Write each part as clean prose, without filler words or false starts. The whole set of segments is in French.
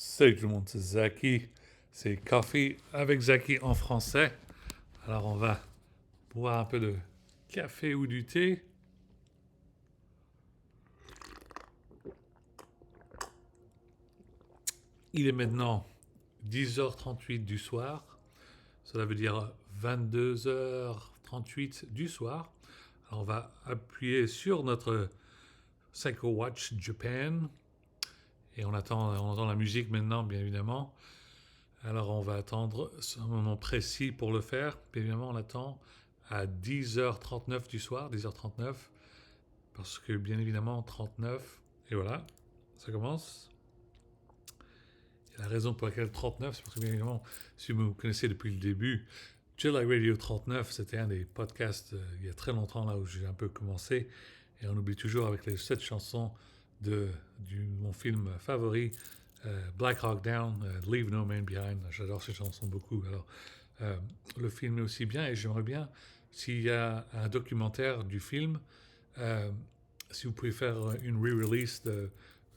Salut tout le monde, c'est Zaki. C'est Coffee avec Zaki en français. Alors on va boire un peu de café ou du thé. Il est maintenant 10h38 du soir. Cela veut dire 22h38 du soir. Alors on va appuyer sur notre Psycho Watch Japan. Et on entend la musique maintenant, bien évidemment. Alors on va attendre un moment précis pour le faire. Bien évidemment, on attend à 10h39 du soir, 10h39, parce que bien évidemment 39, et voilà, ça commence. Et la raison pour laquelle 39, c'est parce que bien évidemment, si vous me connaissez depuis le début, Chill Like Radio 39, c'était un des podcasts il y a très longtemps là où j'ai un peu commencé, et on oublie toujours avec les 7 chansons de mon film favori, Black Hawk Down, Leave No Man Behind. J'adore cette chanson beaucoup. Alors, le film est aussi bien et j'aimerais bien, s'il y a un documentaire du film, euh, si vous pouvez faire une re-release de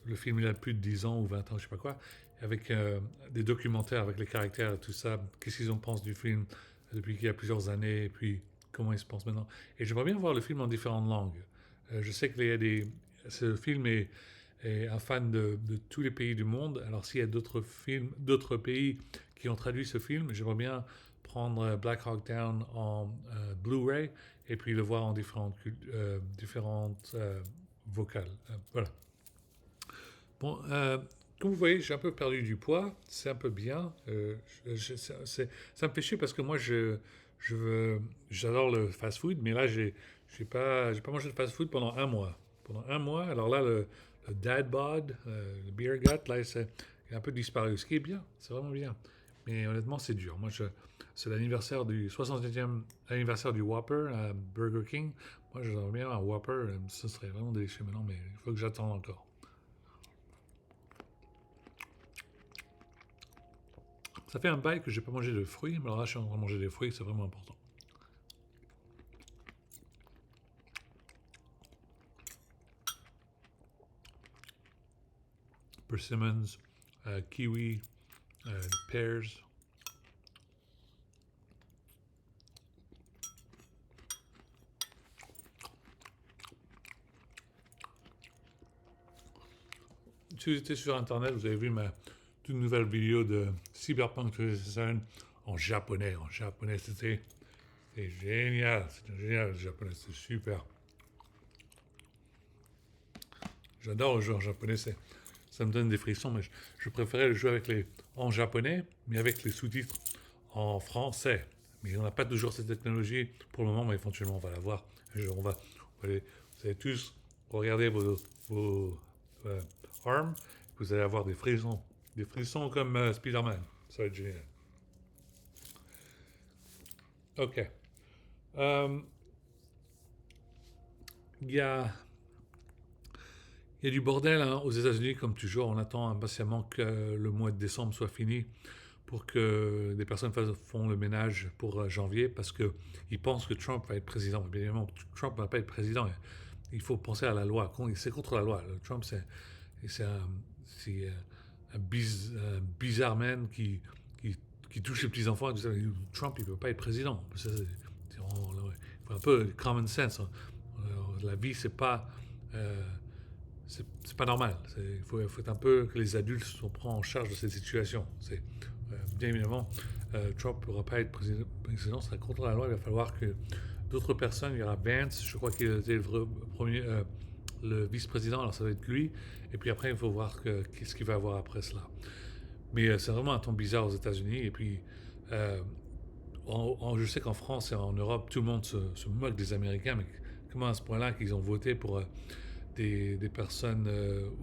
le film il a plus de 10 ans ou 20 ans, je sais pas quoi, avec des documentaires avec les caractères et tout ça, qu'est-ce qu'ils en pensent du film depuis qu'il y a plusieurs années, et puis comment ils se pensent maintenant. Et j'aimerais bien voir le film en différentes langues. Je sais qu'il y a des... Ce film est un fan de tous les pays du monde. Alors s'il y a d'autres films, d'autres pays qui ont traduit ce film, j'aimerais bien prendre Black Hawk Down en Blu-ray et puis le voir en différentes vocales. Voilà. Bon, comme vous voyez, j'ai un peu perdu du poids. C'est un peu bien. Ça me fait chier parce que moi, j'adore le fast-food, mais là, j'ai pas mangé de fast-food pendant un mois. Pendant un mois, alors là, le dad bod, le beer gut, là, il a un peu disparu. Ce qui est bien, c'est vraiment bien. Mais honnêtement, c'est dur. C'est l'anniversaire du 60e anniversaire du Whopper à Burger King. Moi, j'aimerais bien un Whopper. Ce serait vraiment délicieux maintenant, mais il faut que j'attende encore. Ça fait un bail que j'ai pas mangé de fruits, mais alors là, je suis en train de manger des fruits, c'est vraiment important. Persimmons, kiwi, pears. Si vous étiez sur Internet, vous avez vu ma toute nouvelle vidéo de Cyberpunk 2077 en japonais. En japonais, c'était génial. C'était génial, le japonais, c'est super. J'adore le jeu en japonais, ça me donne des frissons, mais je préférais le jouer en japonais, mais avec les sous-titres en français. Mais on n'a pas toujours cette technologie pour le moment, mais éventuellement on va l'avoir. Vous allez tous regarder vos euh, arms, vous allez avoir des frissons comme Spider-Man. Ça va être génial. Ok. Euh, Il y a Il y a du bordel hein, aux États-Unis, comme toujours. On attend impatiemment que le mois de décembre soit fini pour que des personnes font le ménage pour janvier parce qu'ils pensent que Trump va être président. Bien évidemment, Trump ne va pas être président. Il faut penser à la loi. C'est contre la loi. Trump, c'est un bizarre man qui touche les petits-enfants. Trump, il ne peut pas être président. Il faut un peu de common sense. Hein. La vie, euh, c'est pas normal. Il faut être un peu que les adultes se prennent en charge de cette situation. Bien évidemment, Trump ne pourra pas être président, c'est contre la loi. Il va falloir que d'autres personnes, il y aura Vance, je crois qu'il était le vice-président, alors ça va être lui. Et puis après, il faut voir qu'est-ce qu'il va avoir après cela. Mais c'est vraiment un temps bizarre aux États-Unis. Et puis, euh, je sais qu'en France et en Europe, tout le monde se moque des Américains, mais comment à ce point-là qu'ils ont voté pour des personnes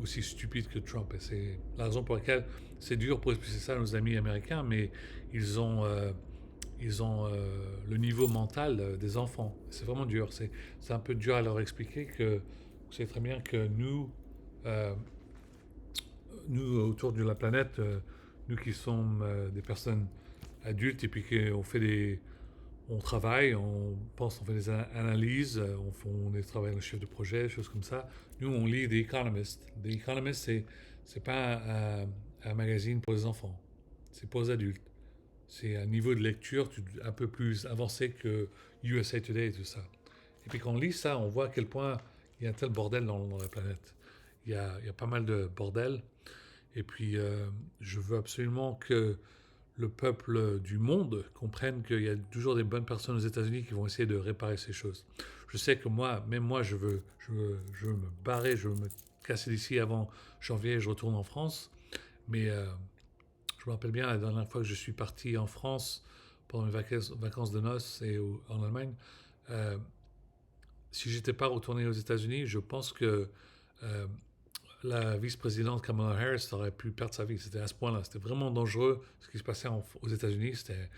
aussi stupides que Trump. Et c'est la raison pour laquelle c'est dur pour expliquer ça à nos amis américains, mais ils ont le niveau mental des enfants. C'est vraiment dur. C'est un peu dur à leur expliquer que vous savez très bien que euh, nous autour de la planète, nous qui sommes des personnes adultes et puis on travaille, on pense, on fait des analyses, on travaille en chef de projet, des choses comme ça. Nous, on lit The Economist. The Economist, c'est pas un magazine pour les enfants. C'est pour les adultes. C'est un niveau de lecture un peu plus avancé que USA Today et tout ça. Et puis quand on lit ça, on voit à quel point il y a un tel bordel dans la planète. Il y a pas mal de bordel. Et puis je veux absolument que le peuple du monde comprenne qu'il y a toujours des bonnes personnes aux États-Unis qui vont essayer de réparer ces choses. Je sais que moi, même moi, je veux me barrer, je veux me casser d'ici avant janvier et je retourne en France. Mais je me rappelle bien la dernière fois que je suis parti en France pendant mes vacances de noces et en Allemagne. euh, si j'étais pas retourné aux États-Unis, je pense que euh, la vice-présidente Kamala Harris aurait pu perdre sa vie. C'était à ce point-là. C'était vraiment dangereux ce qui se passait aux États-Unis. C'était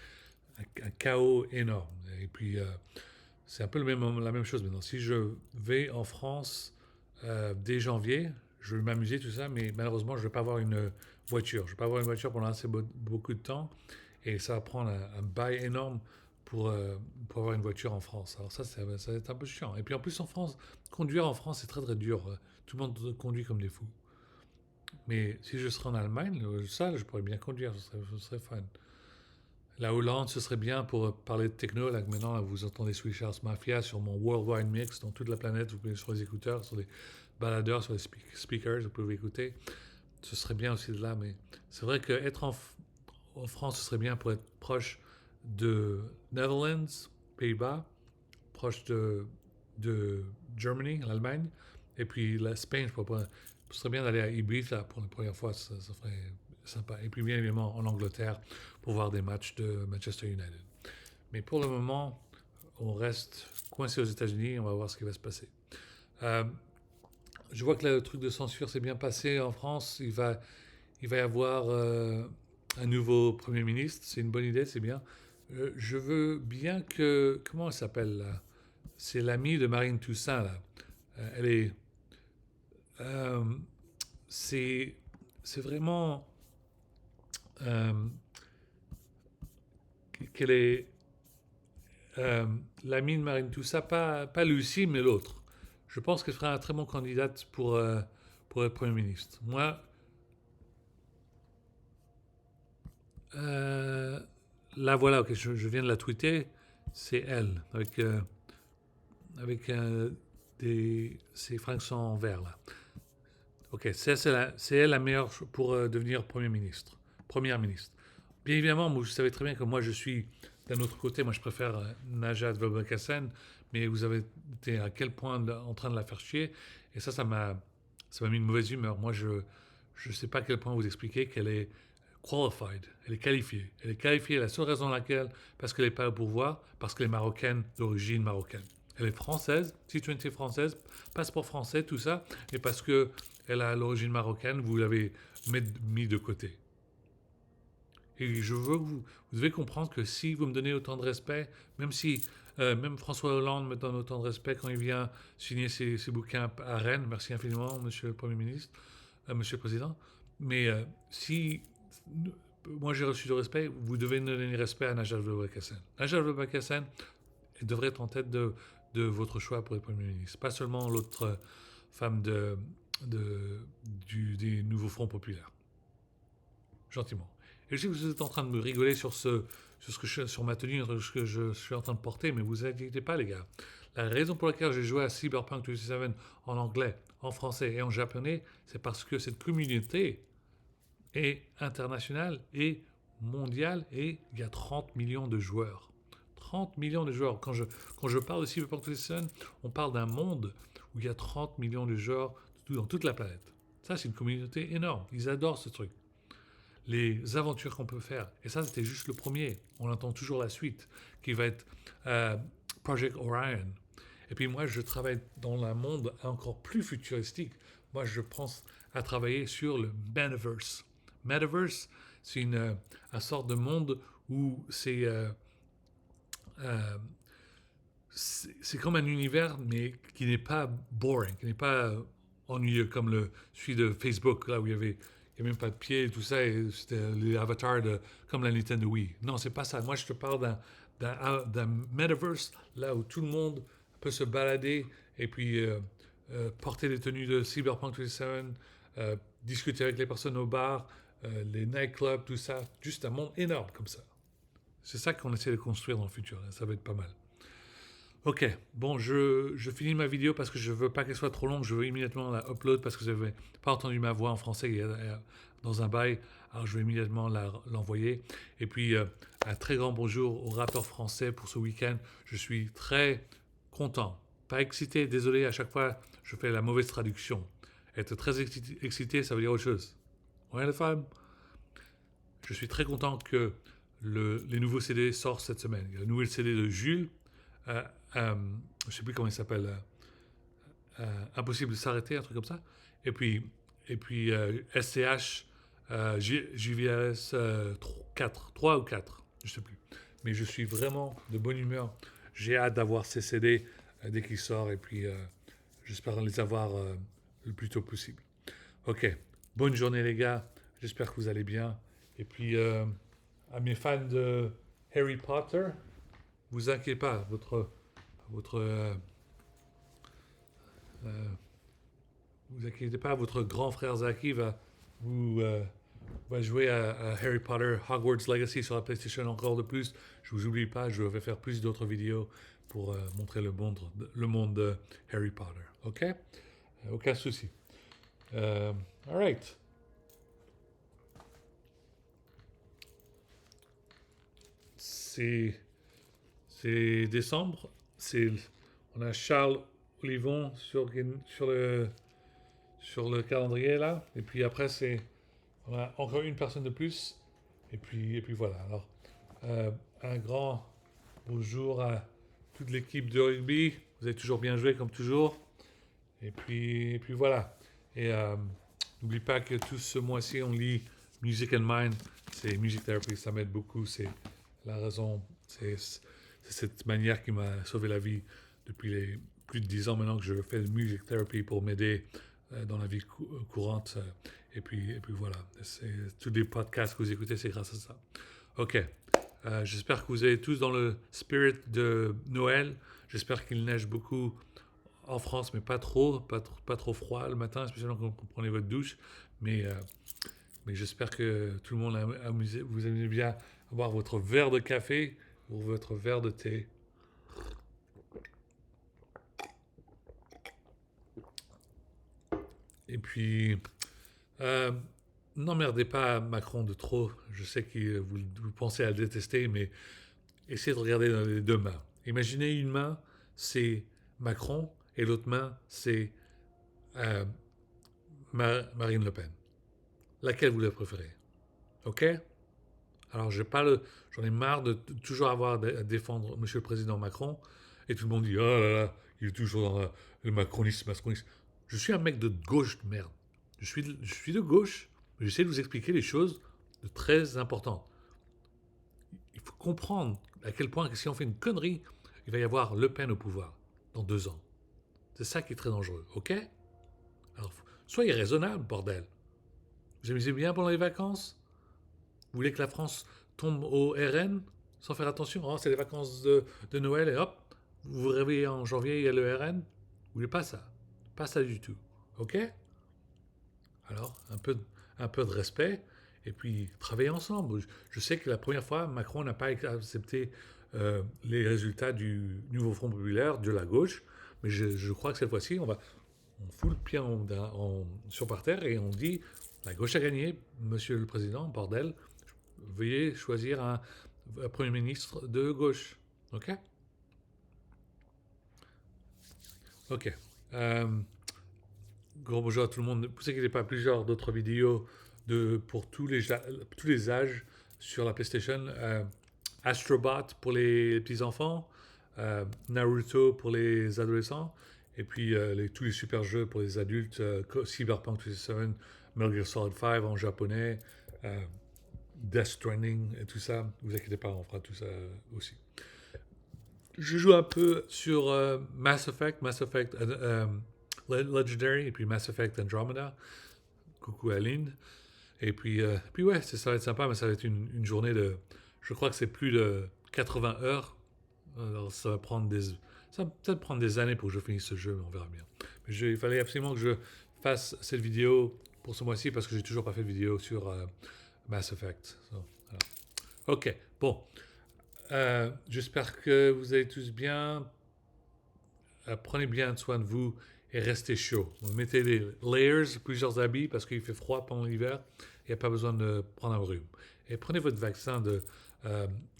un chaos énorme. Et puis, c'est un peu la même chose maintenant. Si je vais en France dès janvier, je vais m'amuser, tout ça, mais malheureusement, je ne vais pas avoir une voiture. Je ne vais pas avoir une voiture pendant assez beaucoup de temps. Et ça va prendre un bail énorme pour, euh, pour avoir une voiture en France. Alors ça va être un peu chiant. Et puis en plus en France, conduire en France, c'est très très dur. Tout le monde conduit comme des fous. Mais si je serais en Allemagne, ça, je pourrais bien conduire, ce serait fun. La Hollande, ce serait bien pour parler de techno. Là, maintenant, là, vous entendez Swedish House Mafia sur mon Worldwide Mix dans toute la planète. Vous pouvez sur les écouteurs, sur les baladeurs, sur les speakers, vous pouvez écouter. Ce serait bien aussi de là, mais c'est vrai qu'être en France, ce serait bien pour être proche de Netherlands, Pays-Bas, proche de Germany, l'Allemagne, et puis l'Espagne, ce serait bien d'aller à Ibiza pour la première fois, ça ferait sympa. Et puis bien évidemment en Angleterre pour voir des matchs de Manchester United. Mais pour le moment, on reste coincé aux États-Unis et on va voir ce qui va se passer. Euh, je vois que le truc de censure s'est bien passé en France. Il va y avoir un nouveau Premier ministre. C'est une bonne idée, c'est bien. Je veux bien que... Comment elle s'appelle là? C'est l'amie de Marine Toussaint là. Elle est... euh, c'est vraiment... euh, qu'elle est... euh, l'amie de Marine Toussaint, pas Lucie, mais l'autre. Je pense qu'elle sera un très bon candidate pour être Premier ministre. Moi, euh, là voilà, okay, je viens de la tweeter, c'est elle, avec ses fringues en vert là. Ok, c'est elle la meilleure pour devenir Premier ministre. Première ministre. Bien évidemment, vous savez très bien que moi je suis d'un autre côté, moi je préfère Najat Vallaud-Belkacem, mais vous avez été à quel point en train de la faire chier, et ça m'a mis une mauvaise humeur. Moi je sais pas à quel point vous expliquer qu'elle est qualified, elle est qualifiée. Elle est qualifiée, la seule raison laquelle, parce qu'elle n'est pas au pouvoir, parce qu'elle est marocaine, d'origine marocaine. Elle est française, citoyenneté française, passeport français, tout ça, et parce que elle a l'origine marocaine, vous l'avez mis de côté. Et je veux que vous devez comprendre que si vous me donnez autant de respect, même si même François Hollande me donne autant de respect quand il vient signer ses bouquins à Rennes, merci infiniment, Monsieur le Premier ministre, Monsieur le Président. Mais si moi j'ai reçu du respect, vous devez donner respect à Najat Vallaud-Belkacem. Najat Vallaud-Belkacem devrait être en tête de votre choix pour le Premier ministre, pas seulement l'autre femme des nouveaux fronts populaires. Gentiment. Et je sais que vous êtes en train de me rigoler sur ma tenue, sur ce que je suis en train de porter, mais vous inquiétez pas, les gars. La raison pour laquelle j'ai joué à Cyberpunk 2077 en anglais, en français et en japonais, c'est parce que cette communauté est internationale et mondiale et il y a 30 millions de joueurs. 30 millions de joueurs. Quand je parle de Cyberpunk 2077, on parle d'un monde où il y a 30 millions de joueurs dans toute la planète. Ça, c'est une communauté énorme. Ils adorent ce truc. Les aventures qu'on peut faire. Et ça, c'était juste le premier. On entend toujours la suite, qui va être Project Orion. Et puis moi, je travaille dans un monde encore plus futuristique. Moi, je pense à travailler sur le Metaverse. Metaverse, c'est une sorte de monde où euh, c'est comme un univers, mais qui n'est pas boring, qui n'est pas ennuyeux comme celui de Facebook, là où il n'y a même pas de pied et tout ça, et c'était les avatars comme la Nintendo Wii. Non, c'est pas ça. Moi, je te parle d'un metaverse, là où tout le monde peut se balader et puis porter des tenues de Cyberpunk 2077, discuter avec les personnes au bar, les nightclubs, tout ça, juste un monde énorme comme ça. C'est ça qu'on essaie de construire dans le futur, ça va être pas mal. Ok, bon, je finis ma vidéo parce que je veux pas qu'elle soit trop longue, je veux immédiatement la upload parce que vous n'avez pas entendu ma voix en français dans un bail, alors je vais immédiatement l'envoyer. Et puis, un très grand bonjour aux rappeurs français pour ce week-end. Je suis très content, pas excité, désolé, à chaque fois je fais la mauvaise traduction. Être très excité, ça veut dire autre chose. Ouais, les femmes. Je suis très content que les nouveaux CD sortent cette semaine. Il y a le nouvel CD de Jules, euh, je ne sais plus comment il s'appelle, Impossible de s'arrêter, un truc comme ça. Et puis, SCH, JVS 4, 3 ou 4, je ne sais plus. Mais je suis vraiment de bonne humeur. J'ai hâte d'avoir ces CD dès qu'ils sortent et puis j'espère les avoir le plus tôt possible. Ok, bonne journée les gars, j'espère que vous allez bien. Et puis à mes fans de Harry Potter, vous inquiétez pas, vous inquiétez pas, votre grand frère Zaki vous, euh, va jouer à Harry Potter Hogwarts Legacy sur la PlayStation encore de plus. Je vous oublie pas, je vais faire plus d'autres vidéos pour montrer le monde de Harry Potter. Ok? Aucun souci. Alright. C'est décembre. On a Charles Olivon sur le calendrier là. Et puis après, on a encore une personne de plus. Et puis voilà. Alors, un grand bonjour à toute l'équipe de rugby. Vous avez toujours bien joué comme toujours. Et puis voilà. Et n'oublie pas que tout ce mois-ci, on lit Music and Mind. C'est Music Therapy, ça m'aide beaucoup. C'est la raison. C'est cette manière qui m'a sauvé la vie depuis les plus de 10 ans maintenant que je fais de Music Therapy pour m'aider dans la vie courante. Et puis voilà. Tous les podcasts que vous écoutez, c'est grâce à ça. Ok. J'espère que vous êtes tous dans le spirit de Noël. J'espère qu'il neige beaucoup en France, mais pas trop froid le matin, spécialement quand vous prenez votre douche. Mais j'espère que tout le monde vous aimez bien avoir votre verre de café ou votre verre de thé. Et puis, n'emmerdez pas Macron de trop. Je sais que vous pensez à le détester, mais essayez de regarder dans les deux mains. Imaginez une main, c'est Macron, et l'autre main, c'est Marine Le Pen. Laquelle vous la préférez? Ok? Alors, j'en ai marre de toujours avoir à défendre Monsieur le Président Macron, et tout le monde dit, oh là là, il est toujours dans le macronisme. Je suis un mec de gauche de merde. Je suis de gauche, mais j'essaie de vous expliquer les choses de très importantes. Il faut comprendre à quel point que si on fait une connerie, il va y avoir Le Pen au pouvoir dans 2 ans. C'est ça qui est très dangereux, ok? Alors, soyez raisonnable, bordel. Vous amusez bien pendant les vacances? Vous voulez que la France tombe au RN sans faire attention? Oh, c'est les vacances de Noël et hop, vous vous réveillez en janvier, il y a le RN. Vous voulez pas ça? Pas ça du tout, ok? Alors, un peu de respect et puis travailler ensemble. Je sais que la première fois, Macron n'a pas accepté les résultats du nouveau Front populaire de la gauche, mais je crois que cette fois-ci, on fout le pied sur par terre et on dit la gauche a gagné, monsieur le président, bordel, veuillez choisir un premier ministre de gauche. Ok? Ok. Gros bonjour à tout le monde. Ne vous inquiétez pas, plusieurs d'autres vidéos pour tous les âges sur la PlayStation. Astrobot pour les petits-enfants, Naruto pour les adolescents, et puis tous les super jeux pour les adultes, Cyberpunk 2077, Metal Gear Solid 5 en japonais, Death Stranding et tout ça. Ne vous inquiétez pas, on fera tout ça aussi. Je joue un peu sur Mass Effect Legendary, et puis Mass Effect Andromeda. Coucou Aline. Et puis ouais, ça va être sympa, mais ça va être une journée de... Je crois que c'est plus de 80 heures. Alors ça va peut-être prendre des années pour que je finisse ce jeu, mais on verra bien. Mais il fallait absolument que je fasse cette vidéo pour ce mois-ci parce que j'ai toujours pas fait de vidéo sur Mass Effect. Voilà. Ok, bon. J'espère que vous allez tous bien. Prenez bien soin de vous et restez chaud. Vous mettez des layers, plusieurs habits parce qu'il fait froid pendant l'hiver. Il n'y a pas besoin de prendre un rhume. Et prenez votre vaccin de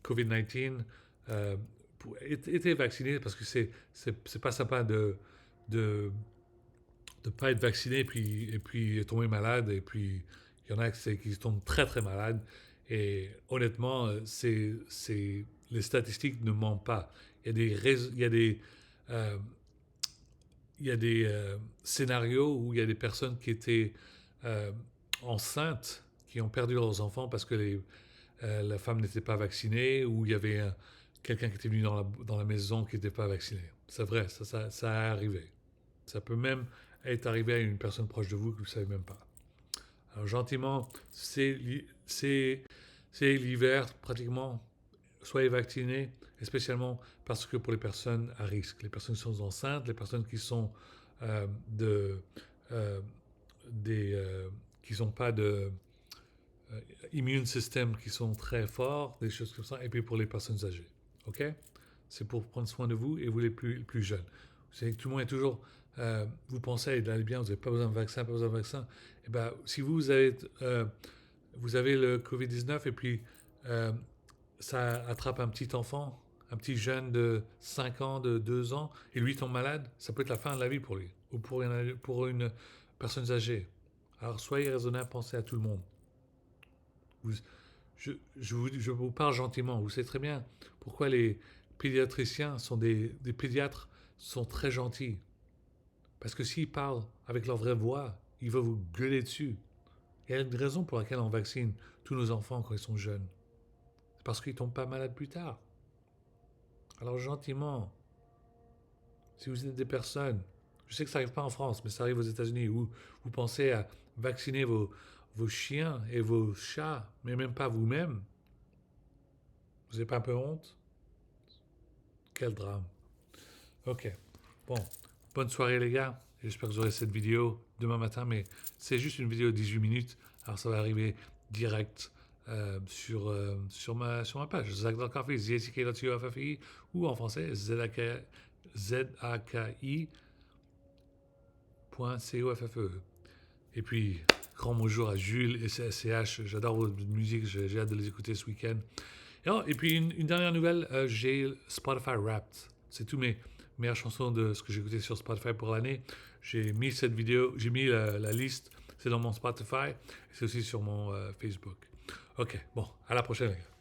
COVID-19. Été vacciné parce que c'est pas sympa de pas être vacciné et puis tomber malade. Et puis il y en a qui tombent très très malades. Et honnêtement, les statistiques ne mentent pas. Euh, il y a des scénarios où il y a des personnes qui étaient euh, enceintes, qui ont perdu leurs enfants parce que la femme n'était pas vaccinée, ou il y avait quelqu'un qui était venu dans la maison qui n'était pas vacciné. C'est vrai, ça a arrivé. Ça peut même être arrivé à une personne proche de vous que vous ne savez même pas. Alors gentiment, c'est l'hiver pratiquement. Soyez vaccinés, et spécialement parce que pour les personnes à risque, les personnes qui sont enceintes, les personnes qui sont qui n'ont pas de immune system qui sont très forts, des choses comme ça, et puis pour les personnes âgées. Ok? C'est pour prendre soin de vous et vous les plus jeunes. Vous savez que tout le monde est toujours. Vous pensez d'aller bien, vous n'avez pas besoin de vaccin, pas besoin de vaccin. Et ben, si vous avez le Covid-19 et puis ça attrape un petit enfant, un petit jeune de 5 ans, de 2 ans, et lui tombe malade, ça peut être la fin de la vie pour lui, ou pour une personne âgée. Alors soyez raisonnable, pensez à tout le monde. Je vous parle gentiment, vous savez très bien pourquoi les pédiatriciens sont des pédiatres sont très gentils. Parce que s'ils parlent avec leur vraie voix, ils vont vous gueuler dessus. Il y a une raison pour laquelle on vaccine tous nos enfants quand ils sont jeunes. C'est parce qu'ils ne tombent pas malades plus tard. Alors gentiment, si vous êtes des personnes, je sais que ça n'arrive pas en France, mais ça arrive aux États-Unis, où vous pensez à vacciner vos chiens et vos chats, mais même pas vous-même, vous n'avez pas un peu honte? Quel drame. Ok, bon, bonne soirée les gars, j'espère que vous aurez cette vidéo demain matin, mais c'est juste une vidéo de 18 minutes, alors ça va arriver direct sur ma page, Zach Del Coffee, ZACK.COFFI, ou en français, ZAKI.COFFE. Et puis, grand bonjour à Jules et CH, j'adore votre musique, j'ai hâte de les écouter ce week-end. Et puis, une dernière nouvelle, j'ai Spotify Wrapped. C'est tous mes meilleures chansons de ce que j'ai écouté sur Spotify pour l'année. J'ai mis cette vidéo, j'ai mis la liste, c'est dans mon Spotify, c'est aussi sur mon Facebook. Ok, bon, à la prochaine les gars.